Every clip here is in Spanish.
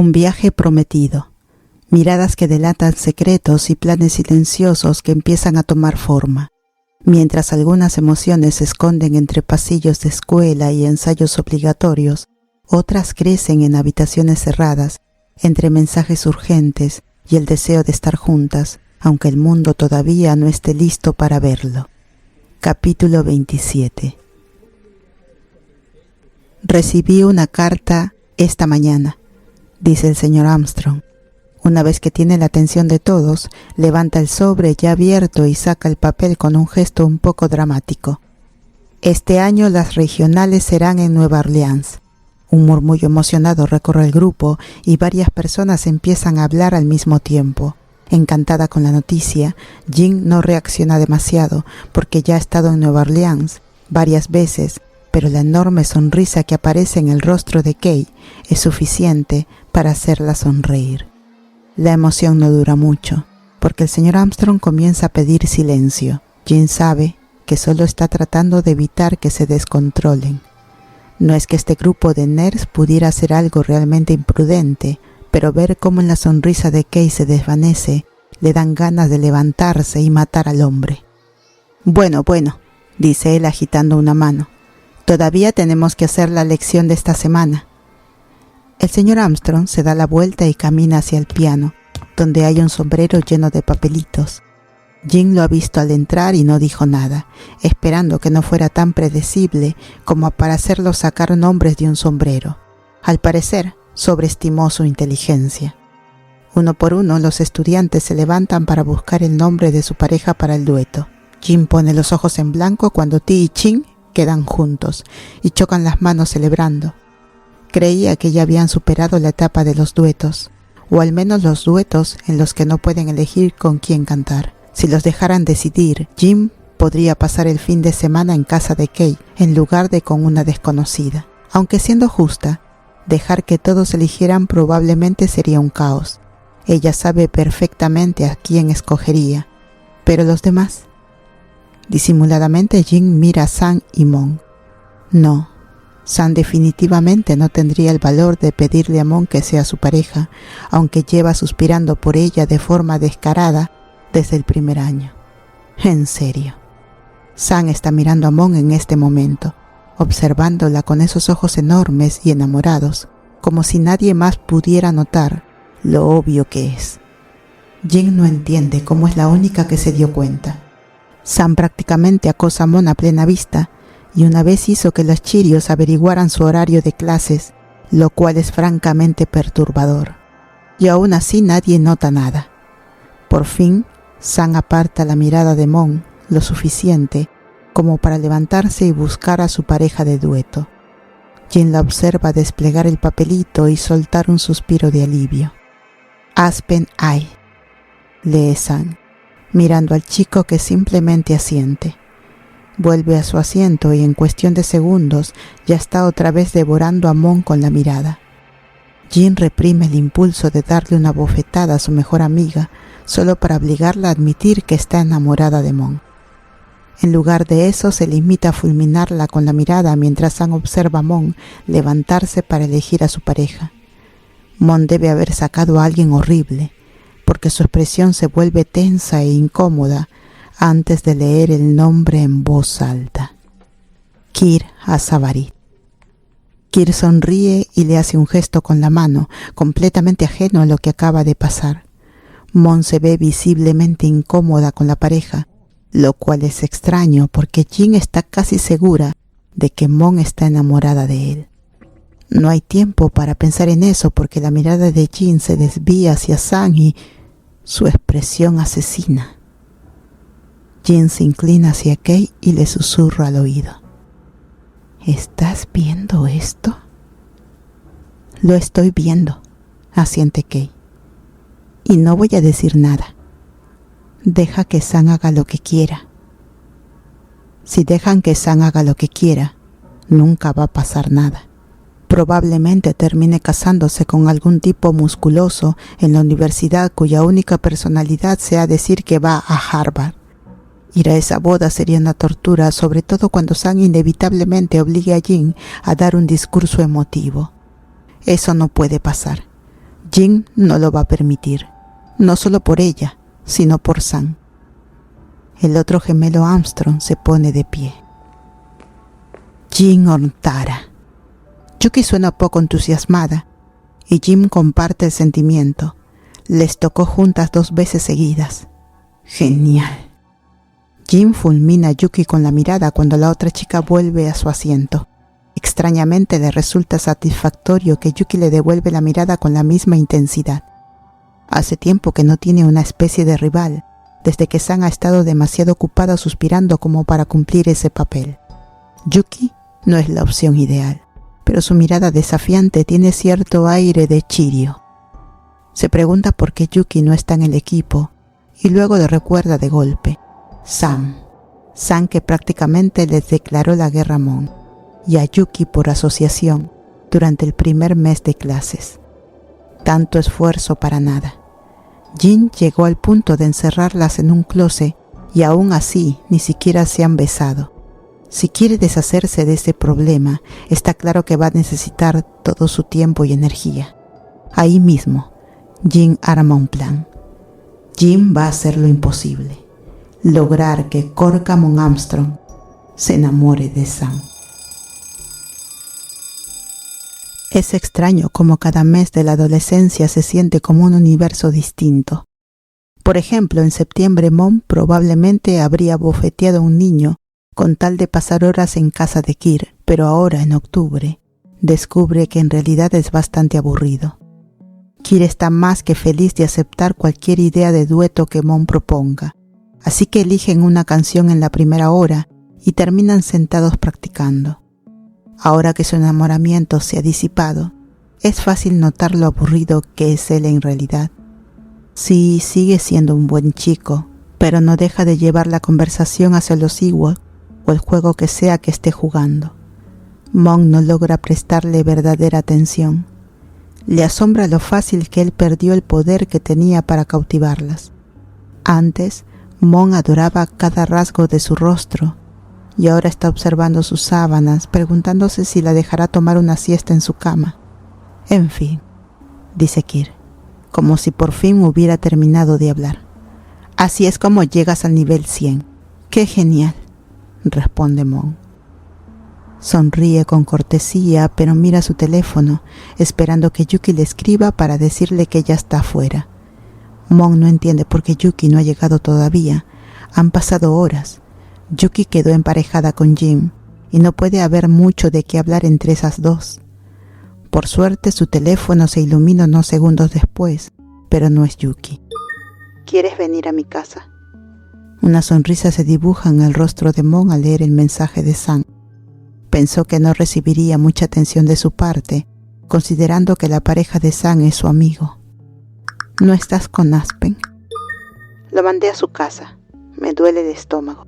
Un viaje prometido. Miradas que delatan secretos y planes silenciosos que empiezan a tomar forma, mientras algunas emociones se esconden entre pasillos de escuela y ensayos obligatorios, otras crecen en habitaciones cerradas, entre mensajes urgentes y el deseo de estar juntas, aunque el mundo todavía no esté listo para verlo. Capítulo 27. Recibí una carta esta mañana, dice el señor Armstrong. Una vez que tiene la atención de todos, levanta el sobre ya abierto y saca el papel con un gesto un poco dramático. Este año las regionales serán en Nueva Orleans. Un murmullo emocionado recorre el grupo y varias personas empiezan a hablar al mismo tiempo. Encantada con la noticia, Jean no reacciona demasiado porque ya ha estado en Nueva Orleans varias veces, pero la enorme sonrisa que aparece en el rostro de Kay es suficiente para hacerla sonreír. La emoción no dura mucho, porque el señor Armstrong comienza a pedir silencio. Jean sabe que solo está tratando de evitar que se descontrolen. No es que este grupo de nerds pudiera hacer algo realmente imprudente, pero ver cómo en la sonrisa de Kay se desvanece, le dan ganas de levantarse y matar al hombre. Bueno, dice él agitando una mano. Todavía tenemos que hacer la lección de esta semana. El señor Armstrong se da la vuelta y camina hacia el piano, donde hay un sombrero lleno de papelitos. Jean lo ha visto al entrar y no dijo nada, esperando que no fuera tan predecible como para hacerlo sacar nombres de un sombrero. Al parecer, sobreestimó su inteligencia. Uno por uno, los estudiantes se levantan para buscar el nombre de su pareja para el dueto. Jean pone los ojos en blanco cuando Ti y Chin quedan juntos y chocan las manos celebrando. Creía que ya habían superado la etapa de los duetos, o al menos los duetos en los que no pueden elegir con quién cantar. Si los dejaran decidir, Jim podría pasar el fin de semana en casa de Kay en lugar de con una desconocida. Aunque siendo justa, dejar que todos eligieran probablemente sería un caos. Ella sabe perfectamente a quién escogería, pero los demás. Disimuladamente Jim mira a Sam y Mon. No, Sam definitivamente no tendría el valor de pedirle a Mon que sea su pareja, aunque lleva suspirando por ella de forma descarada desde el primer año. En serio. Sam está mirando a Mon en este momento, observándola con esos ojos enormes y enamorados, como si nadie más pudiera notar lo obvio que es. Jin no entiende cómo es la única que se dio cuenta. Sam prácticamente acosa a Mon a plena vista y una vez hizo que los chirios averiguaran su horario de clases, lo cual es francamente perturbador. Y aún así nadie nota nada. Por fin, Sam aparta la mirada de Mon lo suficiente como para levantarse y buscar a su pareja de dueto. Jin la observa desplegar el papelito y soltar un suspiro de alivio. Aspen Eye, lee Sam, mirando al chico que simplemente asiente. Vuelve a su asiento y en cuestión de segundos ya está otra vez devorando a Mon con la mirada. Jin reprime el impulso de darle una bofetada a su mejor amiga solo para obligarla a admitir que está enamorada de Mon. En lugar de eso se limita a fulminarla con la mirada mientras Sam observa a Mon levantarse para elegir a su pareja. Mon debe haber sacado a alguien horrible, porque su expresión se vuelve tensa e incómoda antes de leer el nombre en voz alta. Kir Azabarit. Kir sonríe y le hace un gesto con la mano, completamente ajeno a lo que acaba de pasar. Mon se ve visiblemente incómoda con la pareja, lo cual es extraño porque Jin está casi segura de que Mon está enamorada de él. No hay tiempo para pensar en eso porque la mirada de Jin se desvía hacia Sam y su expresión asesina. Jin se inclina hacia Kay y le susurra al oído. ¿Estás viendo esto? Lo estoy viendo, asiente Kay. Y no voy a decir nada. Deja que Sam haga lo que quiera. Si dejan que Sam haga lo que quiera, nunca va a pasar nada. Probablemente termine casándose con algún tipo musculoso en la universidad cuya única personalidad sea decir que va a Harvard. Ir a esa boda sería una tortura, sobre todo cuando Sam inevitablemente obligue a Jin a dar un discurso emotivo. Eso no puede pasar. Jin no lo va a permitir, no solo por ella, sino por Sam. El otro gemelo Armstrong se pone de pie. Jin Ortara. Yuki suena poco entusiasmada y Jim comparte el sentimiento. Les tocó juntas 2 veces seguidas. Genial. Jim fulmina a Yuki con la mirada cuando la otra chica vuelve a su asiento. Extrañamente le resulta satisfactorio que Yuki le devuelve la mirada con la misma intensidad. Hace tiempo que no tiene una especie de rival, desde que Sam ha estado demasiado ocupada suspirando como para cumplir ese papel. Yuki no es la opción ideal, pero su mirada desafiante tiene cierto aire de Chirio. Se pregunta por qué Yuki no está en el equipo y luego le recuerda de golpe. Sam que prácticamente les declaró la guerra a Mon y a Yuki por asociación durante el primer mes de clases. Tanto esfuerzo para nada. Jin llegó al punto de encerrarlas en un closet y aún así ni siquiera se han besado. Si quiere deshacerse de ese problema, está claro que va a necesitar todo su tiempo y energía. Ahí mismo, Jin arma un plan. Jin va a hacer lo imposible. Lograr que Corkamon Armstrong se enamore de Sam. Es extraño cómo cada mes de la adolescencia se siente como un universo distinto. Por ejemplo, en septiembre Mon probablemente habría bofeteado a un niño con tal de pasar horas en casa de Kir, pero ahora, en octubre, descubre que en realidad es bastante aburrido. Kir está más que feliz de aceptar cualquier idea de dueto que Mon proponga, así que eligen una canción en la primera hora y terminan sentados practicando. Ahora que su enamoramiento se ha disipado, es fácil notar lo aburrido que es él en realidad. Sí, sigue siendo un buen chico, pero no deja de llevar la conversación hacia los Ewok o el juego que sea que esté jugando. Mon no logra prestarle verdadera atención. Le asombra lo fácil que él perdió el poder que tenía para cautivarlas. Antes, Mon adoraba cada rasgo de su rostro, y ahora está observando sus sábanas, preguntándose si la dejará tomar una siesta en su cama. En fin, dice Kir, como si por fin hubiera terminado de hablar. Así es como llegas al nivel 100. ¡Qué genial!, responde Mon. Sonríe con cortesía, pero mira su teléfono, esperando que Yuki le escriba para decirle que ya está afuera. Mon no entiende por qué Yuki no ha llegado todavía. Han pasado horas. Yuki quedó emparejada con Jim y no puede haber mucho de qué hablar entre esas dos. Por suerte su teléfono se ilumina unos segundos después, pero no es Yuki. ¿Quieres venir a mi casa? Una sonrisa se dibuja en el rostro de Mon al leer el mensaje de Sam. Pensó que no recibiría mucha atención de su parte, considerando que la pareja de Sam es su amigo. ¿No estás con Aspen? Lo mandé a su casa. Me duele el estómago.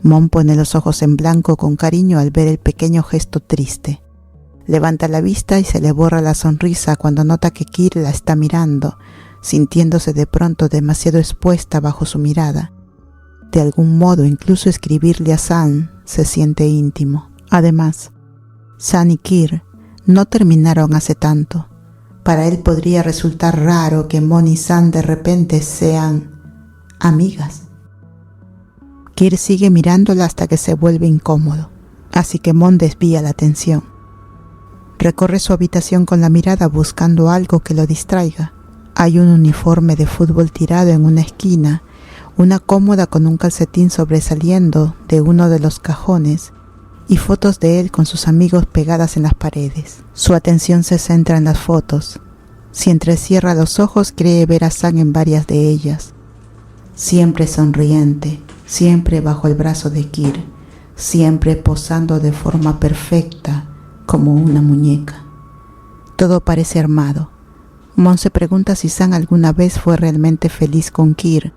Mon pone los ojos en blanco con cariño al ver el pequeño gesto triste. Levanta la vista y se le borra la sonrisa cuando nota que Kir la está mirando, sintiéndose de pronto demasiado expuesta bajo su mirada. De algún modo, incluso escribirle a Sam se siente íntimo. Además, Sam y Kir no terminaron hace tanto. Para él podría resultar raro que Mon y Sam de repente sean amigas. Kir sigue mirándola hasta que se vuelve incómodo, así que Mon desvía la atención. Recorre su habitación con la mirada buscando algo que lo distraiga. Hay un uniforme de fútbol tirado en una esquina, una cómoda con un calcetín sobresaliendo de uno de los cajones y fotos de él con sus amigos pegadas en las paredes. Su atención se centra en las fotos. Si entrecierra los ojos, cree ver a Sam en varias de ellas. Siempre sonriente, siempre bajo el brazo de Kir, siempre posando de forma perfecta como una muñeca. Todo parece armado. Mon se pregunta si Sam alguna vez fue realmente feliz con Kir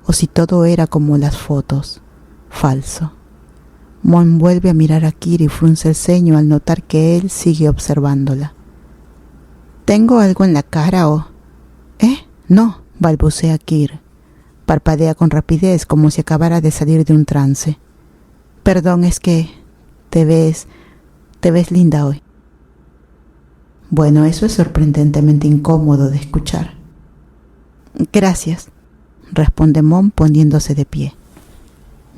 o si todo era como las fotos. Falso. Mon vuelve a mirar a Kir y frunce el ceño al notar que él sigue observándola. ¿Tengo algo en la cara o...? No, balbucea Kir. Parpadea con rapidez como si acabara de salir de un trance. Perdón, es que te ves linda hoy. Bueno, eso es sorprendentemente incómodo de escuchar. Gracias, responde Mon poniéndose de pie.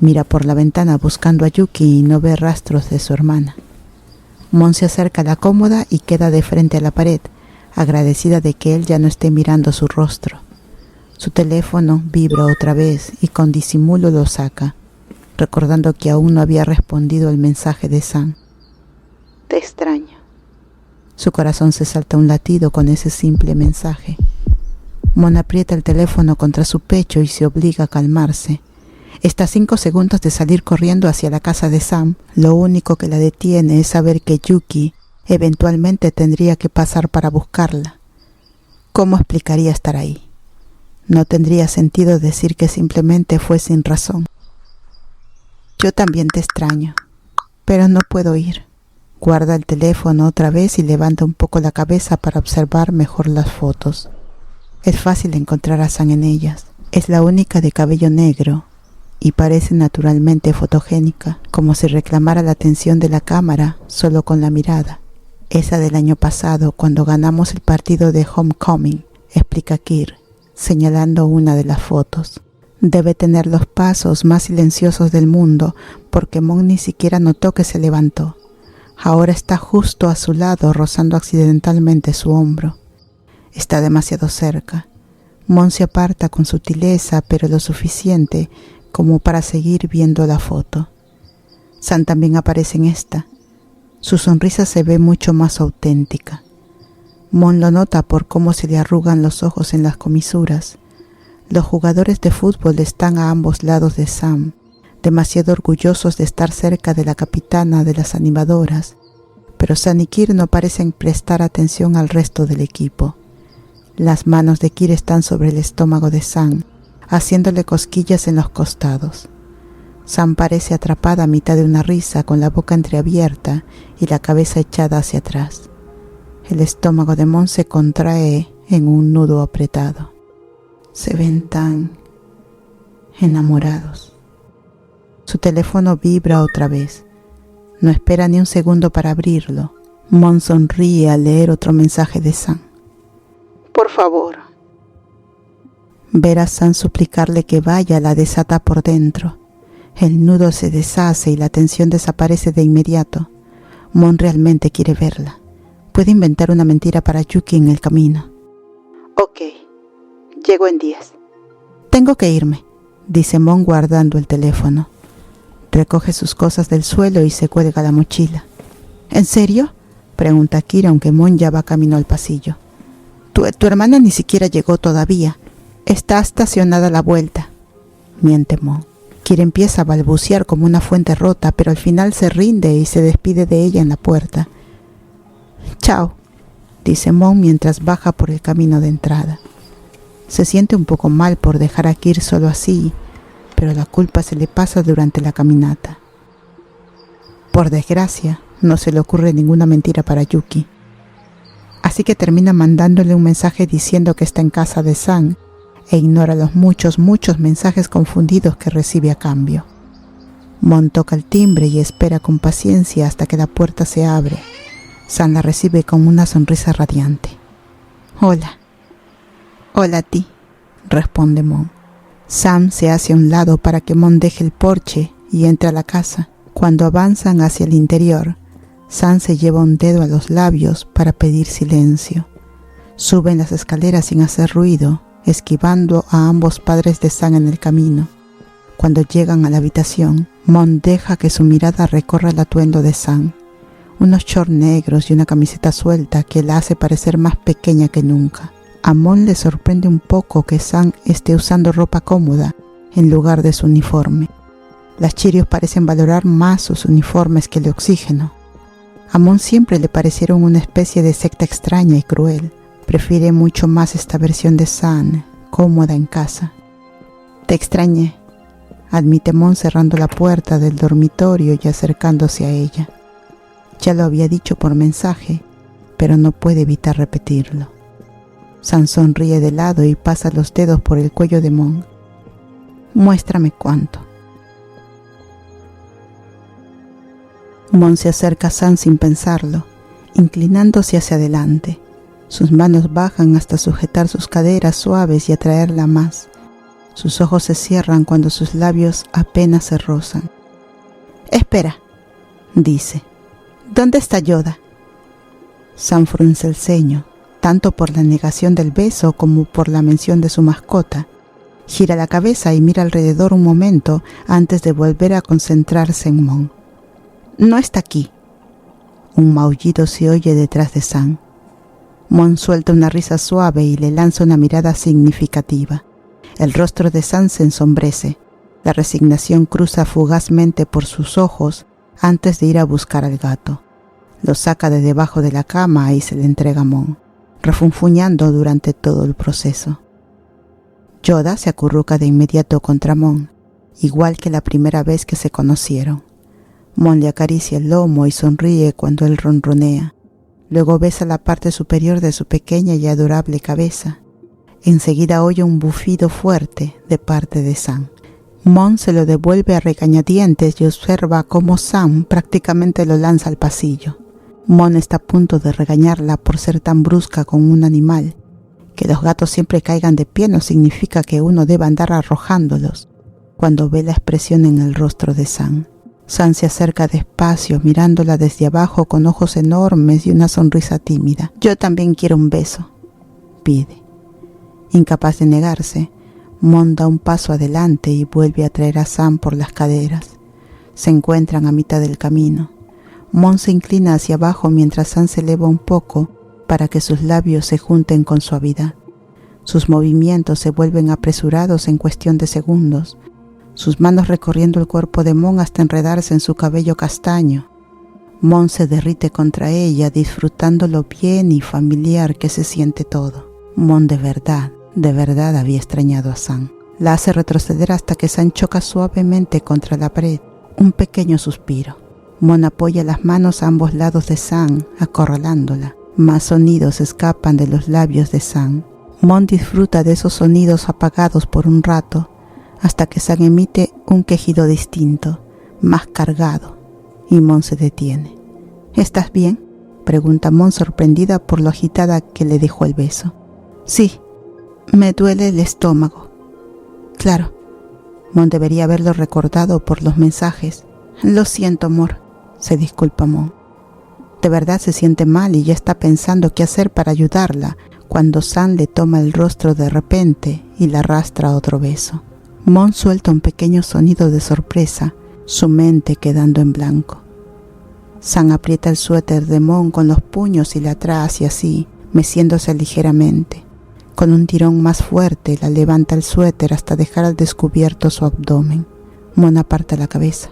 Mira por la ventana buscando a Yuki y no ve rastros de su hermana. Mon se acerca a la cómoda y queda de frente a la pared, agradecida de que él ya no esté mirando su rostro. Su teléfono vibra otra vez y con disimulo lo saca, recordando que aún no había respondido al mensaje de Sam. Te extraño. Su corazón se salta un latido con ese simple mensaje. Mon aprieta el teléfono contra su pecho y se obliga a calmarse. Está a 5 segundos de salir corriendo hacia la casa de Sam. Lo único que la detiene es saber que Yuki eventualmente tendría que pasar para buscarla. ¿Cómo explicaría estar ahí? No tendría sentido decir que simplemente fue sin razón. Yo también te extraño, pero no puedo ir. Guarda el teléfono otra vez y levanta un poco la cabeza para observar mejor las fotos. Es fácil encontrar a Sam en ellas. Es la única de cabello negro y parece naturalmente fotogénica, como si reclamara la atención de la cámara solo con la mirada. Esa del año pasado, cuando ganamos el partido de Homecoming, explica Kir, señalando una de las fotos. Debe tener los pasos más silenciosos del mundo, porque Mon ni siquiera notó que se levantó. Ahora está justo a su lado, rozando accidentalmente su hombro. Está demasiado cerca. Mon se aparta con sutileza, pero lo suficiente como para seguir viendo la foto. Sam también aparece en esta. Su sonrisa se ve mucho más auténtica. Mon lo nota por cómo se le arrugan los ojos en las comisuras. Los jugadores de fútbol están a ambos lados de Sam, demasiado orgullosos de estar cerca de la capitana de las animadoras, pero Sam y Kir no parecen prestar atención al resto del equipo. Las manos de Kir están sobre el estómago de Sam, haciéndole cosquillas en los costados. Sam parece atrapada a mitad de una risa, con la boca entreabierta y la cabeza echada hacia atrás. El estómago de Mon se contrae en un nudo apretado. Se ven tan enamorados. Su teléfono vibra otra vez. No espera ni un segundo para abrirlo. Mon sonríe al leer otro mensaje de Sam. Por favor. Ver a Sam suplicarle que vaya la desata por dentro. El nudo se deshace y la tensión desaparece de inmediato. Mon realmente quiere verla. Puede inventar una mentira para Yuki en el camino. Ok, llego en 10. Tengo que irme, dice Mon guardando el teléfono. Recoge sus cosas del suelo y se cuelga la mochila. ¿En serio?, pregunta Kira, aunque Mon ya va camino al pasillo. Tu hermana ni siquiera llegó todavía. Está estacionada a la vuelta, miente Mon. Kira empieza a balbucear como una fuente rota, pero al final se rinde y se despide de ella en la puerta. Chao, dice Mon mientras baja por el camino de entrada. Se siente un poco mal por dejar a Kir solo así, pero la culpa se le pasa durante la caminata. Por desgracia, no se le ocurre ninguna mentira para Yuki. Así que termina mandándole un mensaje diciendo que está en casa de Sam e ignora los muchos mensajes confundidos que recibe a cambio. Mon toca el timbre y espera con paciencia hasta que la puerta se abre. Sam la recibe con una sonrisa radiante. Hola. Hola a ti, responde Mon. Sam se hace a un lado para que Mon deje el porche y entre a la casa. Cuando avanzan hacia el interior, Sam se lleva un dedo a los labios para pedir silencio. Suben las escaleras sin hacer ruido, esquivando a ambos padres de Sam en el camino. Cuando llegan a la habitación, Mon deja que su mirada recorra el atuendo de Sam. Unos shorts negros y una camiseta suelta que la hace parecer más pequeña que nunca. A Mon le sorprende un poco que Sam esté usando ropa cómoda en lugar de su uniforme. Las Cheerios parecen valorar más sus uniformes que el oxígeno. A Mon siempre le parecieron una especie de secta extraña y cruel. Prefiere mucho más esta versión de Sam, cómoda en casa. Te extrañé, admite Mon cerrando la puerta del dormitorio y acercándose a ella. Ya lo había dicho por mensaje, pero no puede evitar repetirlo. Sam sonríe de lado y pasa los dedos por el cuello de Mon. Muéstrame cuánto. Mon se acerca a Sam sin pensarlo inclinándose hacia adelante. Sus manos bajan hasta sujetar sus caderas suaves y atraerla más. Sus ojos se cierran cuando sus labios apenas se rozan. «Espera», dice. «¿Dónde está Yoda?» Sam frunce el ceño, tanto por la negación del beso como por la mención de su mascota. Gira la cabeza y mira alrededor un momento antes de volver a concentrarse en Mon. «No está aquí». Un maullido se oye detrás de Sam. Mon suelta una risa suave y le lanza una mirada significativa. El rostro de Sam se ensombrece. La resignación cruza fugazmente por sus ojos antes de ir a buscar al gato. Lo saca de debajo de la cama y se le entrega a Mon, refunfuñando durante todo el proceso. Yoda se acurruca de inmediato contra Mon, igual que la primera vez que se conocieron. Mon le acaricia el lomo y sonríe cuando él ronronea. Luego besa la parte superior de su pequeña y adorable cabeza. Enseguida oye un bufido fuerte de parte de Sam. Mon se lo devuelve a regañadientes y observa cómo Sam prácticamente lo lanza al pasillo. Mon está a punto de regañarla por ser tan brusca con un animal. Que los gatos siempre caigan de pie no significa que uno deba andar arrojándolos, cuando ve la expresión en el rostro de Sam. Sam se acerca despacio, mirándola desde abajo con ojos enormes y una sonrisa tímida. «Yo también quiero un beso», pide. Incapaz de negarse, Mon da un paso adelante y vuelve a traer a Sam por las caderas. Se encuentran a mitad del camino. Mon se inclina hacia abajo mientras Sam se eleva un poco para que sus labios se junten con suavidad. Sus movimientos se vuelven apresurados en cuestión de segundos, sus manos recorriendo el cuerpo de Mon hasta enredarse en su cabello castaño. Mon se derrite contra ella, disfrutando lo bien y familiar que se siente todo. Mon de verdad había extrañado a Sam. La hace retroceder hasta que Sam choca suavemente contra la pared. Un pequeño suspiro. Mon apoya las manos a ambos lados de Sam, acorralándola. Más sonidos escapan de los labios de Sam. Mon disfruta de esos sonidos apagados por un rato, hasta que Sam emite un quejido distinto, más cargado, y Mon se detiene. «¿Estás bien?», pregunta Mon, sorprendida por lo agitada que le dejó el beso. «Sí, me duele el estómago». «Claro». Mon debería haberlo recordado por los mensajes. «Lo siento, amor», se disculpa Mon. De verdad se siente mal y ya está pensando qué hacer para ayudarla, cuando Sam le toma el rostro de repente y la arrastra a otro beso. Mon suelta un pequeño sonido de sorpresa, su mente quedando en blanco. Sam aprieta el suéter de Mon con los puños y la trae hacia sí, meciéndose ligeramente. Con un tirón más fuerte la levanta el suéter hasta dejar al descubierto su abdomen. Mon aparta la cabeza.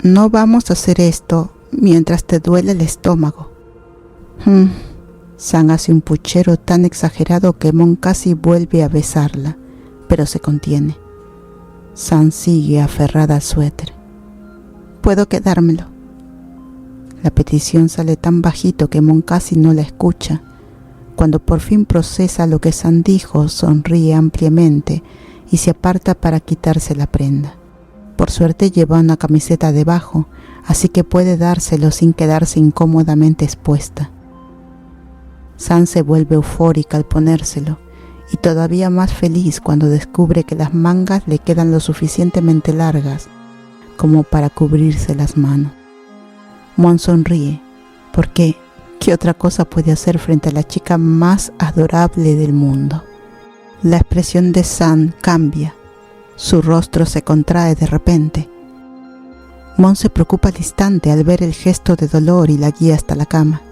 «No vamos a hacer esto mientras te duele el estómago». Sam hace un puchero tan exagerado que Mon casi vuelve a besarla, pero se contiene. Sam sigue aferrada al suéter. «¿Puedo quedármelo?». La petición sale tan bajito que Mon casi no la escucha. Cuando por fin procesa lo que Sam dijo, sonríe ampliamente y se aparta para quitarse la prenda. Por suerte lleva una camiseta debajo, así que puede dárselo sin quedarse incómodamente expuesta. Sam se vuelve eufórica al ponérselo, y todavía más feliz cuando descubre que las mangas le quedan lo suficientemente largas como para cubrirse las manos. Mon sonríe, porque ¿qué otra cosa puede hacer frente a la chica más adorable del mundo? La expresión de Sam cambia, su rostro se contrae de repente. Mon se preocupa al instante al ver el gesto de dolor y la guía hasta la cama.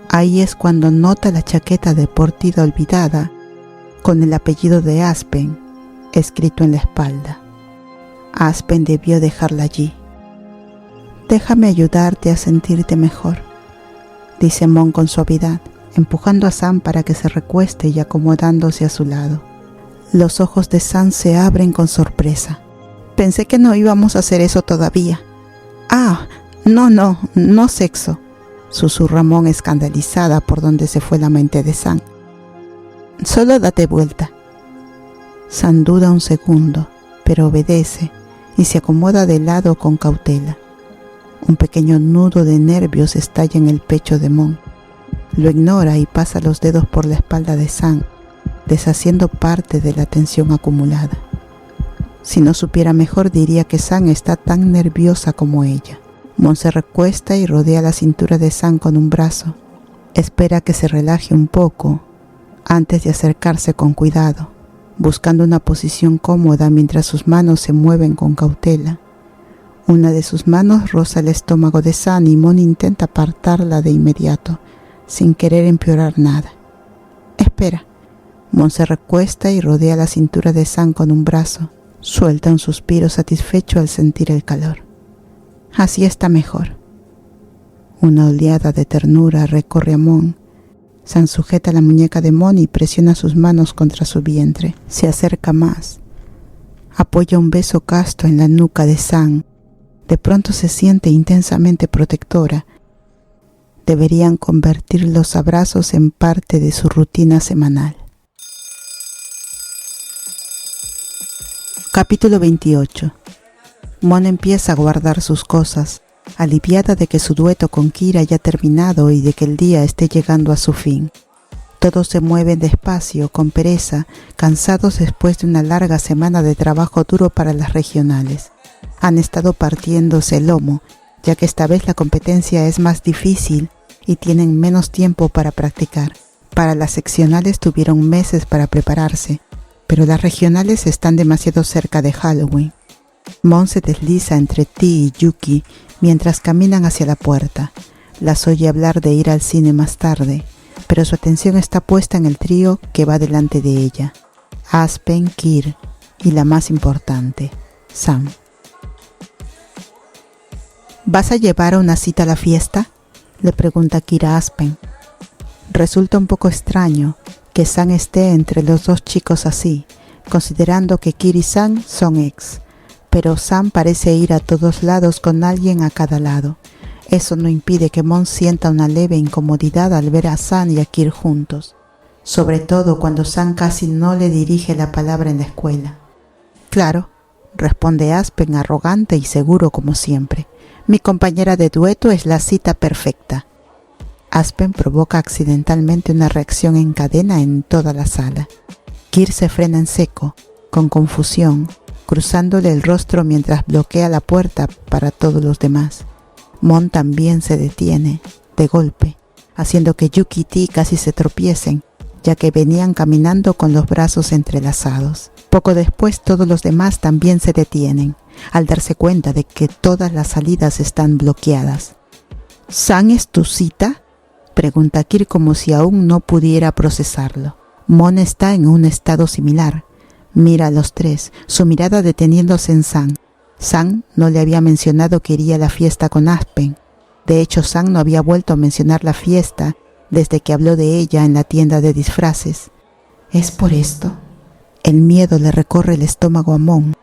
Ahí es cuando nota la chaqueta deportiva olvidada con el apellido de Aspen escrito en la espalda. Aspen debió dejarla allí. «Déjame ayudarte a sentirte mejor», dice Mon con suavidad, empujando a Sam para que se recueste y acomodándose a su lado. Los ojos de Sam se abren con sorpresa. «Pensé que no íbamos a hacer eso todavía». «Ah, no sexo», susurra Mon escandalizada por donde se fue la mente de Sam. «Solo date vuelta». Sam duda un segundo, pero obedece y se acomoda de lado con cautela. Un pequeño nudo de nervios estalla en el pecho de Mon. Lo ignora y pasa los dedos por la espalda de Sam, deshaciendo parte de la tensión acumulada. Si no supiera mejor, diría que Sam está tan nerviosa como ella. Mon se recuesta y rodea la cintura de Sam con un brazo. Espera que se relaje un poco antes de acercarse con cuidado, buscando una posición cómoda mientras sus manos se mueven con cautela. Una de sus manos roza el estómago de Sam y Mon intenta apartarla de inmediato, sin querer empeorar nada. Espera. Mon se recuesta y rodea la cintura de Sam con un brazo. Suelta un suspiro satisfecho al sentir el calor. Así está mejor. Una oleada de ternura recorre a Mon. Sam sujeta la muñeca de Mon y presiona sus manos contra su vientre. Se acerca más. Apoya un beso casto en la nuca de Sam. De pronto se siente intensamente protectora. Deberían convertir los abrazos en parte de su rutina semanal. Capítulo 28. Mon empieza a guardar sus cosas, aliviada de que su dueto con Kira haya terminado y de que el día esté llegando a su fin. Todos se mueven despacio, con pereza, cansados después de una larga semana de trabajo duro para las regionales. Han estado partiéndose el lomo, ya que esta vez la competencia es más difícil y tienen menos tiempo para practicar. Para las seccionales tuvieron meses para prepararse, pero las regionales están demasiado cerca de Halloween. Mon se desliza entre Ti y Yuki mientras caminan hacia la puerta. Las oye hablar de ir al cine más tarde, pero su atención está puesta en el trío que va delante de ella: Aspen, Kir y la más importante, Sam. ¿Vas a llevar a una cita a la fiesta?, le pregunta Kir a Aspen. Resulta un poco extraño que Sam esté entre los dos chicos así, considerando que Kir y Sam son ex, pero Sam parece ir a todos lados con alguien a cada lado. Eso no impide que Mon sienta una leve incomodidad al ver a Sam y a Kir juntos, sobre todo cuando Sam casi no le dirige la palabra en la escuela. Claro, responde Aspen arrogante y seguro como siempre. Mi compañera de dueto es la cita perfecta. Aspen provoca accidentalmente una reacción en cadena en toda la sala. Kir se frena en seco, con confusión, cruzándole el rostro mientras bloquea la puerta para todos los demás. Mon también se detiene, de golpe, haciendo que Yuki y Ti casi se tropiecen, ya que venían caminando con los brazos entrelazados. Poco después todos los demás también se detienen, al darse cuenta de que todas las salidas están bloqueadas. ¿Sam es tu cita?, pregunta Kir como si aún no pudiera procesarlo. Mon está en un estado similar. Mira a los tres, su mirada deteniéndose en Sam. Sam no le había mencionado que iría a la fiesta con Aspen. De hecho, Sam no había vuelto a mencionar la fiesta desde que habló de ella en la tienda de disfraces. ¿Es por esto? El miedo le recorre el estómago a Mon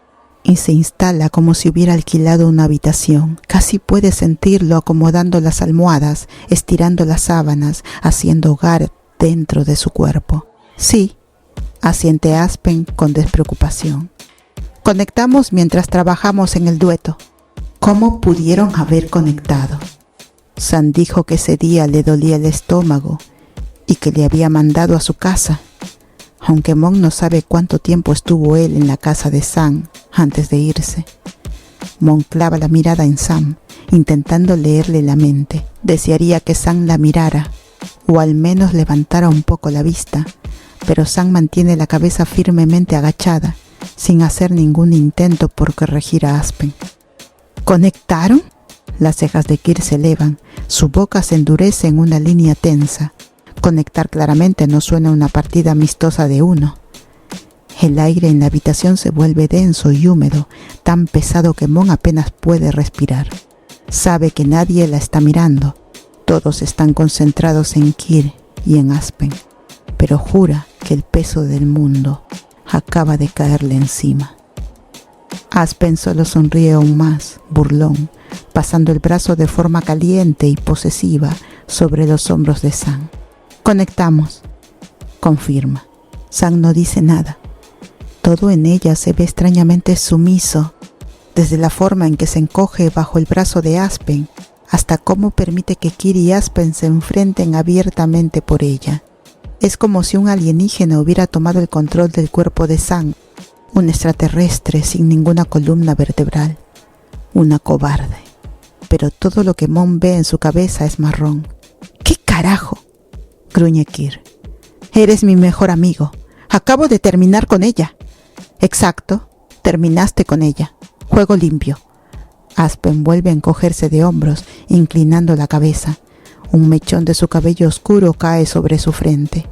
y se instala como si hubiera alquilado una habitación. Casi puede sentirlo acomodando las almohadas, estirando las sábanas, haciendo hogar dentro de su cuerpo. Sí, asiente Aspen con despreocupación. Conectamos mientras trabajamos en el dueto. ¿Cómo pudieron haber conectado? Sam dijo que ese día le dolía el estómago y que le había mandado a su casa, aunque Mon no sabe cuánto tiempo estuvo él en la casa de Sam antes de irse. Mon clava la mirada en Sam, intentando leerle la mente. Desearía que Sam la mirara, o al menos levantara un poco la vista, pero Sam mantiene la cabeza firmemente agachada, sin hacer ningún intento por corregir a Aspen. ¿Conectaron? Las cejas de Kir se elevan, su boca se endurece en una línea tensa. Conectar claramente no suena a una partida amistosa de uno. El aire en la habitación se vuelve denso y húmedo, tan pesado que Mon apenas puede respirar. Sabe que nadie la está mirando. Todos están concentrados en Kir y en Aspen, pero jura que el peso del mundo acaba de caerle encima. Aspen solo sonríe aún más, burlón, pasando el brazo de forma caliente y posesiva sobre los hombros de Sam. Conectamos, confirma. Sam no dice nada. Todo en ella se ve extrañamente sumiso. desde la forma en que se encoge bajo el brazo de Aspen, hasta cómo permite que Kir y Aspen se enfrenten abiertamente por ella. Es como si un alienígena hubiera tomado el control del cuerpo de Sam, un extraterrestre sin ninguna columna vertebral, una cobarde. Pero todo lo que Mon ve en su cabeza es marrón. ¿Qué carajo?, gruñe Kir. Eres mi mejor amigo. Acabo de terminar con ella. Exacto, terminaste con ella. Juego limpio. Aspen vuelve a encogerse de hombros, inclinando la cabeza. Un mechón de su cabello oscuro cae sobre su frente.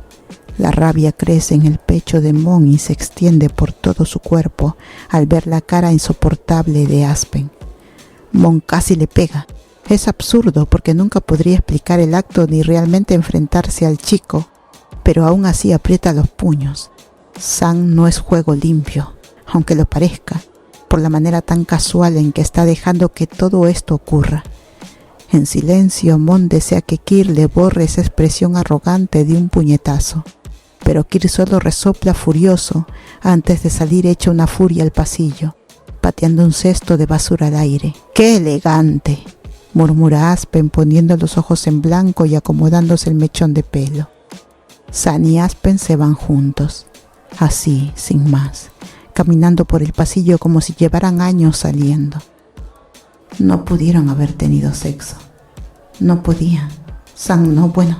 La rabia crece en el pecho de Mon y se extiende por todo su cuerpo al ver la cara insoportable de Aspen. Mon casi le pega. Es absurdo porque nunca podría explicar el acto ni realmente enfrentarse al chico, pero aún así aprieta los puños. Sam no es juego limpio, aunque lo parezca, por la manera tan casual en que está dejando que todo esto ocurra. En silencio, Mon desea que Kir le borre esa expresión arrogante de un puñetazo, pero Kir solo resopla furioso antes de salir hecho una furia al pasillo, pateando un cesto de basura al aire. ¡Qué elegante!, murmura Aspen poniendo los ojos en blanco y acomodándose el mechón de pelo. Sam y Aspen se van juntos, así, sin más, caminando por el pasillo como si llevaran años saliendo. No pudieron haber tenido sexo. No podían. Sam no, bueno.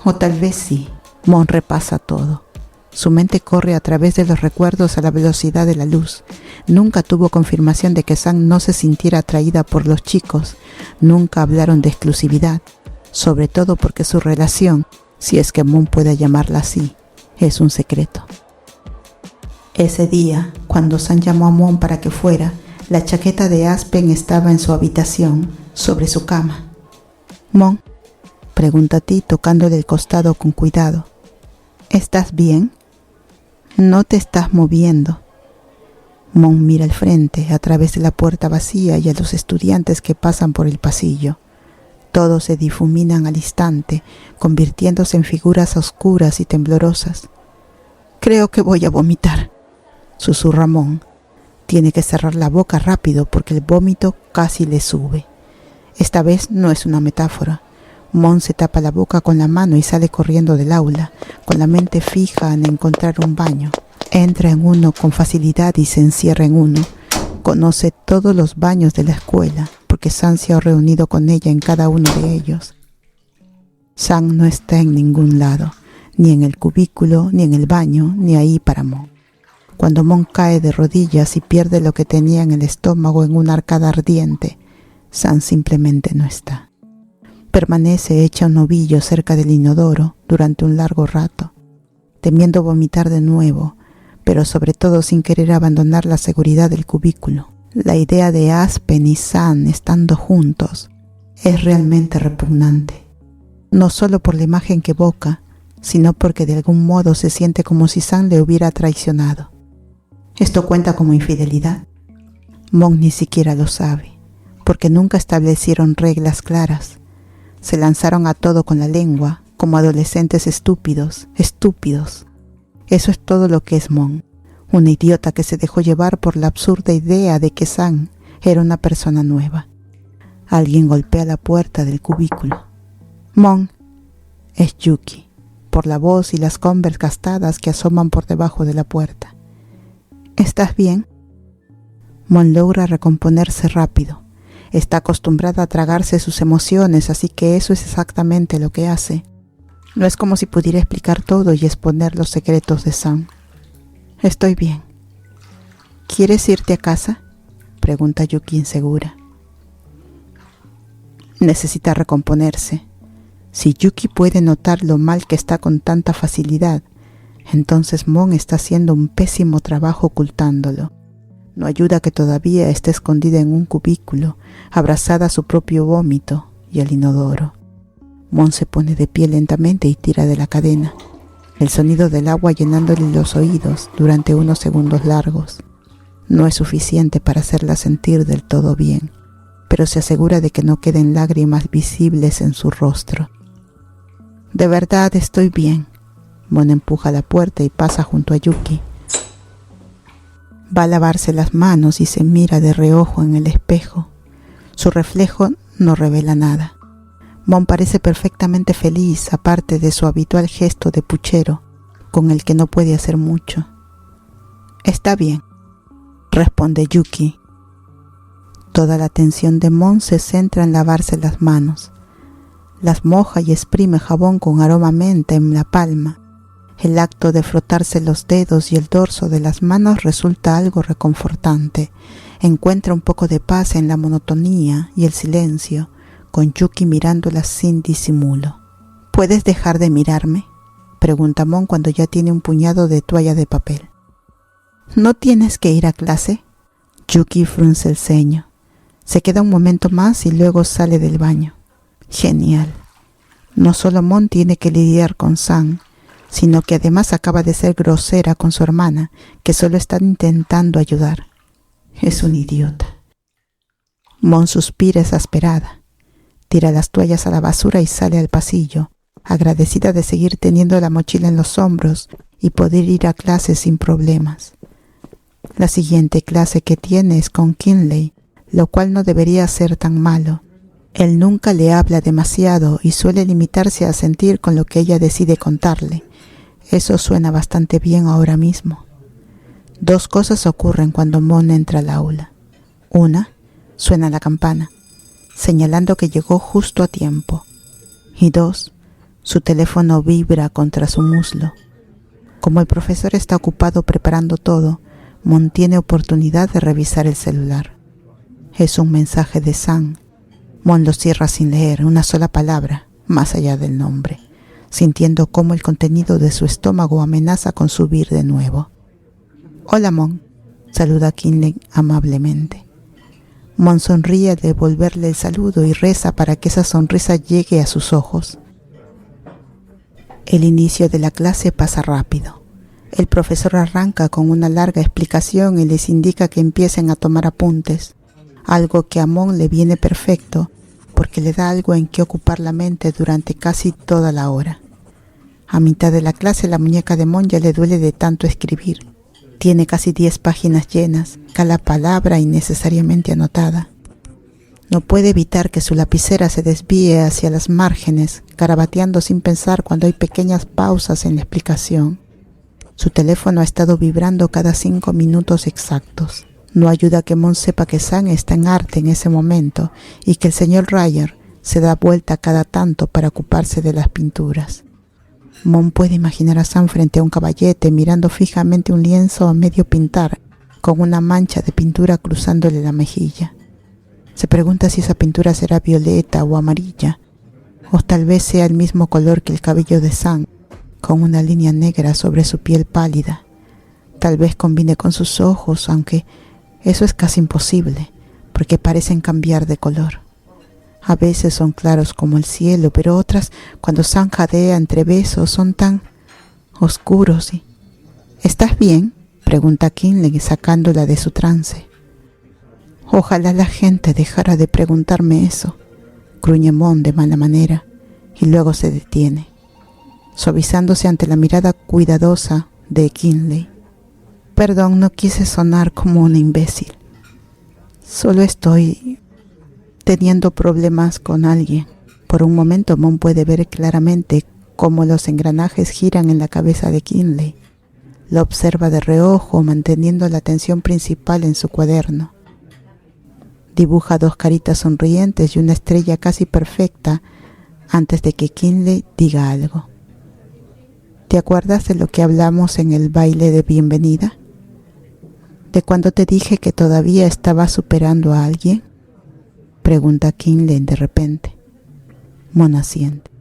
O tal vez sí. Mon repasa todo. Su mente corre a través de los recuerdos a la velocidad de la luz. Nunca tuvo confirmación de que Sam no se sintiera atraída por los chicos. Nunca hablaron de exclusividad. Sobre todo porque su relación, si es que Mon puede llamarla así, es un secreto. Ese día, cuando Sam llamó a Mon para que fuera, la chaqueta de Aspen estaba en su habitación, sobre su cama. «Mon», pregunta Ti tocándole el costado con cuidado. «¿Estás bien? No te estás moviendo». Mon mira al frente, a través de la puerta vacía y a los estudiantes que pasan por el pasillo. Todos se difuminan al instante, convirtiéndose en figuras oscuras y temblorosas. «Creo que voy a vomitar», susurra Mon. Tiene que cerrar la boca rápido porque el vómito casi le sube. Esta vez no es una metáfora. Mon se tapa la boca con la mano y sale corriendo del aula, con la mente fija en encontrar un baño. Entra en uno con facilidad y se encierra en uno. Conoce todos los baños de la escuela, porque Sam se ha reunido con ella en cada uno de ellos. Sam no está en ningún lado, ni en el cubículo, ni en el baño, ni ahí para Mon. Cuando Mon cae de rodillas y pierde lo que tenía en el estómago en una arcada ardiente, Sam simplemente no está. Permanece hecha un ovillo cerca del inodoro durante un largo rato, temiendo vomitar de nuevo, pero sobre todo sin querer abandonar la seguridad del cubículo. La idea de Aspen y Sam estando juntos es realmente repugnante, no solo por la imagen que evoca, sino porque de algún modo se siente como si Sam le hubiera traicionado. ¿Esto cuenta como infidelidad? Mon ni siquiera lo sabe, porque nunca establecieron reglas claras. Se lanzaron a todo con la lengua, como adolescentes estúpidos. Eso es todo lo que es Mon, una idiota que se dejó llevar por la absurda idea de que Sam era una persona nueva. Alguien golpea la puerta del cubículo. «Mon», es Yuki, por la voz y las Converse gastadas que asoman por debajo de la puerta. «¿Estás bien?» Mon logra recomponerse rápido. Está acostumbrada a tragarse sus emociones, así que eso es exactamente lo que hace. No es como si pudiera explicar todo y exponer los secretos de Sam. «Estoy bien». «¿Quieres irte a casa?», pregunta Yuki insegura. Necesita recomponerse. Si Yuki puede notar lo mal que está con tanta facilidad, entonces Mon está haciendo un pésimo trabajo ocultándolo. No ayuda que todavía esté escondida en un cubículo, abrazada a su propio vómito y al inodoro. Mon se pone de pie lentamente y tira de la cadena, el sonido del agua llenándole los oídos durante unos segundos largos. No es suficiente para hacerla sentir del todo bien, pero se asegura de que no queden lágrimas visibles en su rostro. «De verdad estoy bien». Mon empuja la puerta y pasa junto a Yuki. Va a lavarse las manos y se mira de reojo en el espejo. Su reflejo no revela nada. Mon parece perfectamente feliz, aparte de su habitual gesto de puchero, con el que no puede hacer mucho. «Está bien», responde Yuki. Toda la atención de Mon se centra en lavarse las manos. Las moja y exprime jabón con aroma a menta en la palma. El acto de frotarse los dedos y el dorso de las manos resulta algo reconfortante. Encuentra un poco de paz en la monotonía y el silencio, con Yuki mirándola sin disimulo. «¿Puedes dejar de mirarme?», pregunta Mon cuando ya tiene un puñado de toalla de papel. «¿No tienes que ir a clase?». Yuki frunce el ceño. Se queda un momento más y luego sale del baño. Genial. No solo Mon tiene que lidiar con San, sino que además acaba de ser grosera con su hermana, que solo está intentando ayudar. Es un idiota. Mon suspira exasperada. Tira las toallas a la basura y sale al pasillo, agradecida de seguir teniendo la mochila en los hombros y poder ir a clase sin problemas. La siguiente clase que tiene es con Kinley, lo cual no debería ser tan malo. Él nunca le habla demasiado y suele limitarse a sentir con lo que ella decide contarle. Eso suena bastante bien ahora mismo. Dos cosas ocurren cuando Mon entra al aula. Una, suena la campana, señalando que llegó justo a tiempo. Y dos, su teléfono vibra contra su muslo. Como el profesor está ocupado preparando todo, Mon tiene oportunidad de revisar el celular. Es un mensaje de San. Mon lo cierra sin leer una sola palabra, más allá del nombre, sintiendo cómo el contenido de su estómago amenaza con subir de nuevo. «Hola, Mon», saluda a Kinley amablemente. Mon sonríe al devolverle el saludo y reza para que esa sonrisa llegue a sus ojos. El inicio de la clase pasa rápido. El profesor arranca con una larga explicación y les indica que empiecen a tomar apuntes, algo que a Mon le viene perfecto porque le da algo en que ocupar la mente durante casi toda la hora. A mitad de la clase la muñeca de Mon ya le duele de tanto escribir. Tiene casi 10 páginas llenas, cada palabra innecesariamente anotada. No puede evitar que su lapicera se desvíe hacia las márgenes, garabateando sin pensar cuando hay pequeñas pausas en la explicación. Su teléfono ha estado vibrando cada 5 minutos exactos. No ayuda que Mon sepa que San está en arte en ese momento y que el señor Ryer se da vuelta cada tanto para ocuparse de las pinturas. Mon puede imaginar a Sam frente a un caballete mirando fijamente un lienzo a medio pintar, con una mancha de pintura cruzándole la mejilla. Se pregunta si esa pintura será violeta o amarilla, o tal vez sea el mismo color que el cabello de Sam, con una línea negra sobre su piel pálida. Tal vez combine con sus ojos, aunque eso es casi imposible, porque parecen cambiar de color. A veces son claros como el cielo, pero otras, cuando Sam jadea entre besos, son tan oscuros. ¿Estás bien?, pregunta Kinley sacándola de su trance. Ojalá la gente dejara de preguntarme eso, gruñe Mon de mala manera, y luego se detiene, suavizándose ante la mirada cuidadosa de Kinley. Perdón, no quise sonar como una imbécil. Solo estoy teniendo problemas con alguien. Por un momento Mon puede ver claramente cómo los engranajes giran en la cabeza de Kinley. Lo observa de reojo, manteniendo la atención principal en su cuaderno. Dibuja 2 caritas sonrientes y una estrella casi perfecta antes de que Kinley diga algo. ¿Te acuerdas de lo que hablamos en el baile de bienvenida? ¿De cuando te dije que todavía estaba superando a alguien?, pregunta Kinley de repente. Mon asiente.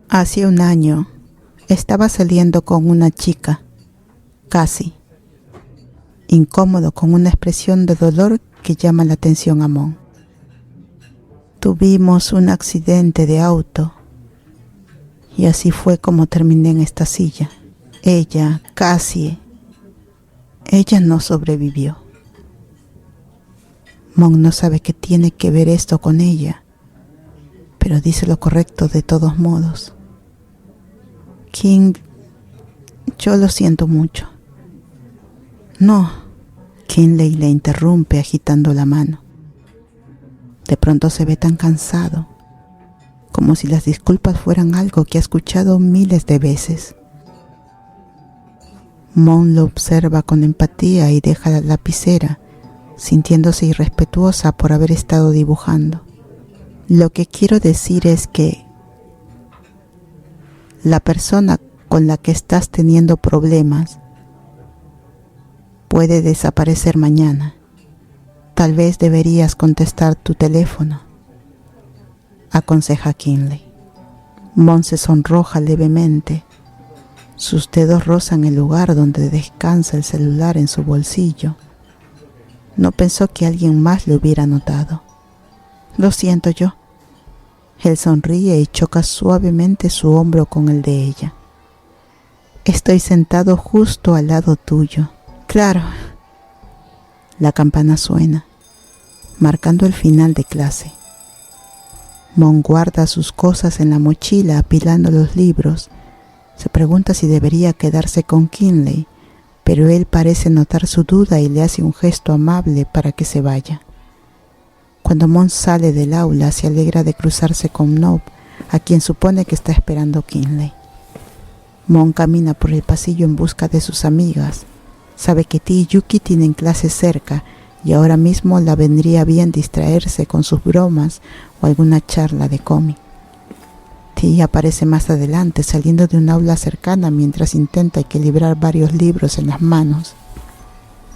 Hace un año estaba saliendo con una chica, casi, incómodo, con una expresión de dolor que llama la atención a Mon. Tuvimos un accidente de auto y así fue como terminé en esta silla. Ella no sobrevivió. Mon no sabe qué tiene que ver esto con ella, pero dice lo correcto de todos modos. King, yo lo siento mucho. No, Kinley le interrumpe agitando la mano. De pronto se ve tan cansado, como si las disculpas fueran algo que ha escuchado miles de veces. Mon lo observa con empatía y deja la lapicera, sintiéndose irrespetuosa por haber estado dibujando. Lo que quiero decir es que la persona con la que estás teniendo problemas puede desaparecer mañana. Tal vez deberías contestar tu teléfono, aconseja Kinley. Mon se sonroja levemente. Sus dedos rozan el lugar donde descansa el celular en su bolsillo. No pensó que alguien más lo hubiera notado. Lo siento yo. Él sonríe y choca suavemente su hombro con el de ella. Estoy sentado justo al lado tuyo. Claro. La campana suena, marcando el final de clase. Mon guarda sus cosas en la mochila apilando los libros. Se pregunta si debería quedarse con Kinley, pero él parece notar su duda y le hace un gesto amable para que se vaya. Cuando Mon sale del aula, se alegra de cruzarse con Nob, a quien supone que está esperando Kinley. Mon camina por el pasillo en busca de sus amigas. Sabe que Ti y Yuki tienen clases cerca y ahora mismo la vendría bien distraerse con sus bromas o alguna charla de cómic. Ti aparece más adelante saliendo de un aula cercana mientras intenta equilibrar varios libros en las manos.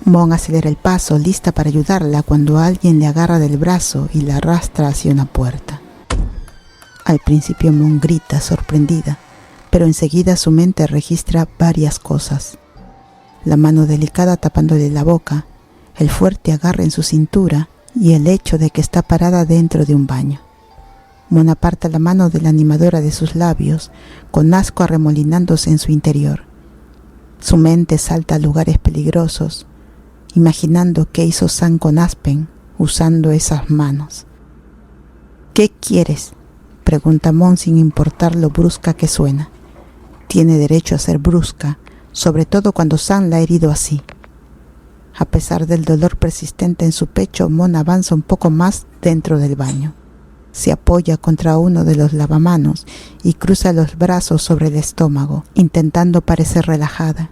Mon acelera el paso, lista para ayudarla, cuando alguien le agarra del brazo y la arrastra hacia una puerta. Al principio Mon grita, sorprendida, pero enseguida su mente registra varias cosas. La mano delicada tapándole la boca, el fuerte agarre en su cintura y el hecho de que está parada dentro de un baño. Mon aparta la mano de la animadora de sus labios, con asco arremolinándose en su interior. Su mente salta a lugares peligrosos, imaginando qué hizo Sam con Aspen usando esas manos. ¿Qué quieres?, pregunta Mon sin importar lo brusca que suena. Tiene derecho a ser brusca, sobre todo cuando Sam la ha herido así. A pesar del dolor persistente en su pecho, Mon avanza un poco más dentro del baño. Se apoya contra uno de los lavamanos y cruza los brazos sobre el estómago, intentando parecer relajada.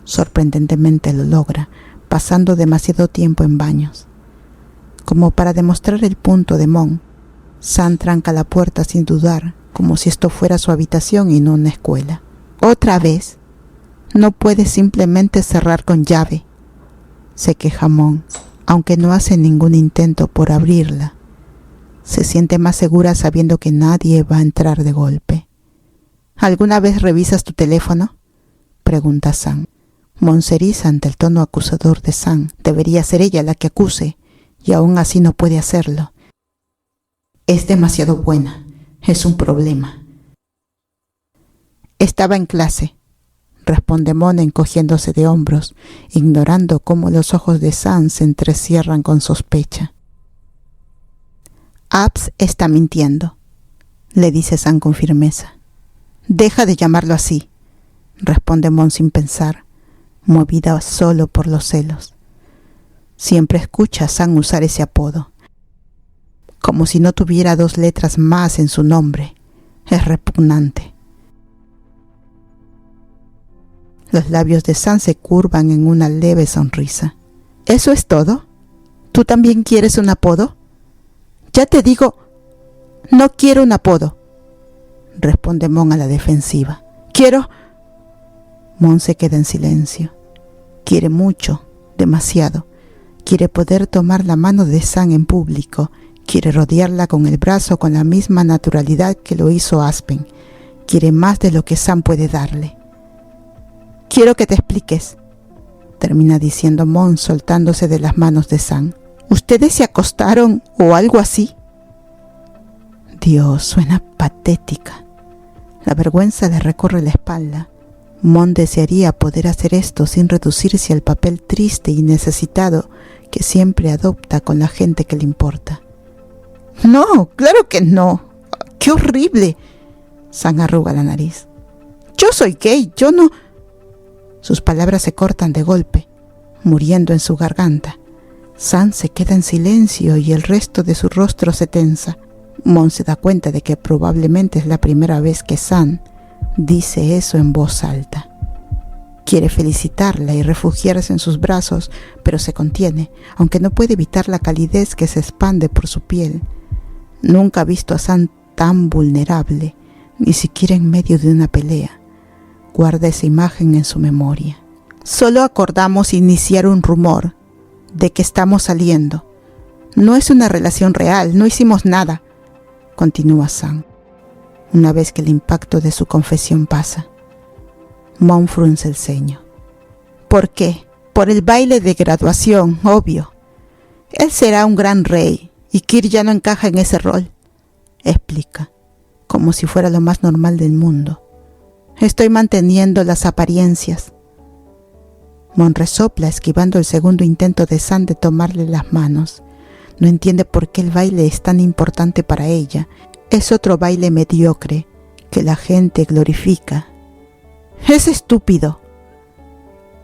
Sorprendentemente lo logra, pasando demasiado tiempo en baños. Como para demostrar el punto de Mon, Sam tranca la puerta sin dudar, como si esto fuera su habitación y no una escuela. ¿Otra vez? No puedes simplemente cerrar con llave, se queja Mon, aunque no hace ningún intento por abrirla. Se siente más segura sabiendo que nadie va a entrar de golpe. ¿Alguna vez revisas tu teléfono?, pregunta Sam. Mon se eriza ante el tono acusador de Sam. Debería ser ella la que acuse, y aún así no puede hacerlo. Es demasiado buena. Es un problema. Estaba en clase, responde Mon encogiéndose de hombros, ignorando cómo los ojos de Sam se entrecierran con sospecha. Abs está mintiendo, le dice Sam con firmeza. Deja de llamarlo así, responde Mon sin pensar, movida solo por los celos. Siempre escucha a Sam usar ese apodo, como si no tuviera 2 letras más en su nombre. Es repugnante. Los labios de Sam se curvan en una leve sonrisa. ¿Eso es todo? ¿Tú también quieres un apodo? Ya te digo, no quiero un apodo, responde Mon a la defensiva. Quiero... Mon se queda en silencio. Quiere mucho, demasiado. Quiere poder tomar la mano de Sam en público. Quiere rodearla con el brazo con la misma naturalidad que lo hizo Aspen. Quiere más de lo que Sam puede darle. Quiero que te expliques, termina diciendo Mon soltándose de las manos de Sam. ¿Ustedes se acostaron o algo así? Dios, suena patética. La vergüenza le recorre la espalda. Mon desearía poder hacer esto sin reducirse al papel triste y necesitado que siempre adopta con la gente que le importa. No, claro que no. ¡Qué horrible! Sam arruga la nariz. Yo soy gay, yo no... Sus palabras se cortan de golpe. muriendo en su garganta. Sam se queda en silencio y el resto de su rostro se tensa. Mon se da cuenta de que probablemente es la primera vez que Sam dice eso en voz alta. Quiere felicitarla y refugiarse en sus brazos, pero se contiene, aunque no puede evitar la calidez que se expande por su piel. Nunca ha visto a Sam tan vulnerable, ni siquiera en medio de una pelea. Guarda esa imagen en su memoria. Solo acordamos iniciar un rumor de que estamos saliendo. No es una relación real, no hicimos nada, continúa Sam, una vez que el impacto de su confesión pasa. Mon frunce el ceño. ¿Por qué? Por el baile de graduación, obvio. Él será un gran rey y Kir ya no encaja en ese rol, explica, como si fuera lo más normal del mundo. Estoy manteniendo las apariencias. Mon resopla, esquivando el segundo intento de Sam de tomarle las manos. No entiende por qué el baile es tan importante para ella. Es otro baile mediocre que la gente glorifica. Es estúpido.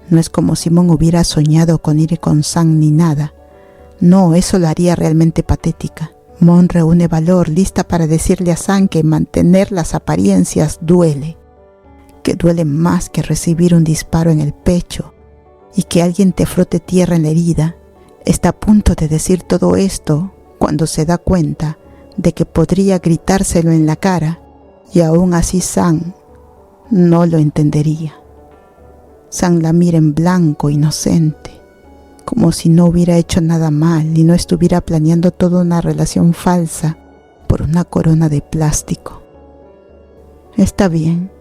No es como si Mon hubiera soñado con ir con Sam ni nada. No, eso lo haría realmente patética. Mon reúne valor, lista para decirle a Sam que mantener las apariencias duele. Que duele más que recibir un disparo en el pecho y que alguien te frote tierra en la herida. Está a punto de decir todo esto cuando se da cuenta de que podría gritárselo en la cara y aún así Sam no lo entendería. Sam la mira en blanco, inocente, como si no hubiera hecho nada mal y no estuviera planeando toda una relación falsa por una corona de plástico. Está bien.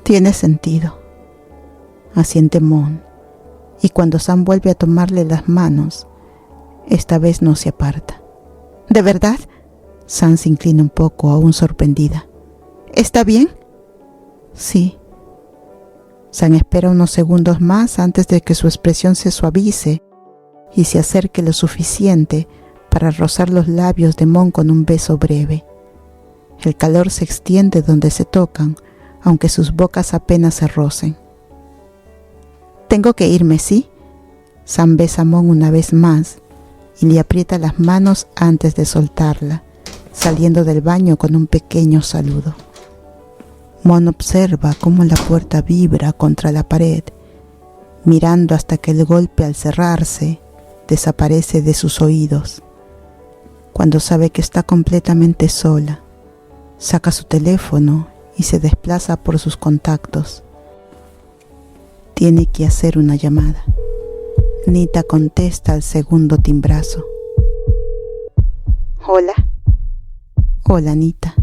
Tiene sentido, asiente Mon, y cuando Sam vuelve a tomarle las manos, esta vez no se aparta. ¿De verdad? Sam se inclina un poco, aún sorprendida. ¿Está bien? Sí. Sam espera unos segundos más antes de que su expresión se suavice y se acerque lo suficiente para rozar los labios de Mon con un beso breve. El calor se extiende donde se tocan, aunque sus bocas apenas se rocen. Tengo que irme, ¿sí? Sam besa a Mon una vez más y le aprieta las manos antes de soltarla, saliendo del baño con un pequeño saludo. Mon observa cómo la puerta vibra contra la pared, mirando hasta que el golpe al cerrarse desaparece de sus oídos. Cuando sabe que está completamente sola, saca su teléfono y se desplaza por sus contactos. Tiene que hacer una llamada. Nita contesta al segundo timbrazo. Hola. Hola, Nita.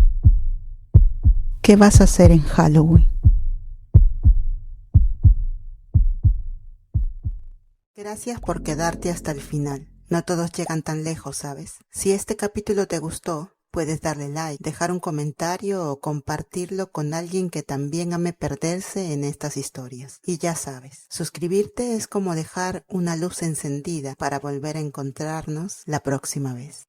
¿Qué vas a hacer en Halloween? Gracias por quedarte hasta el final. No todos llegan tan lejos, ¿sabes? Si este capítulo te gustó, puedes darle like, dejar un comentario o compartirlo con alguien que también ame perderse en estas historias. Y ya sabes, suscribirte es como dejar una luz encendida para volver a encontrarnos la próxima vez.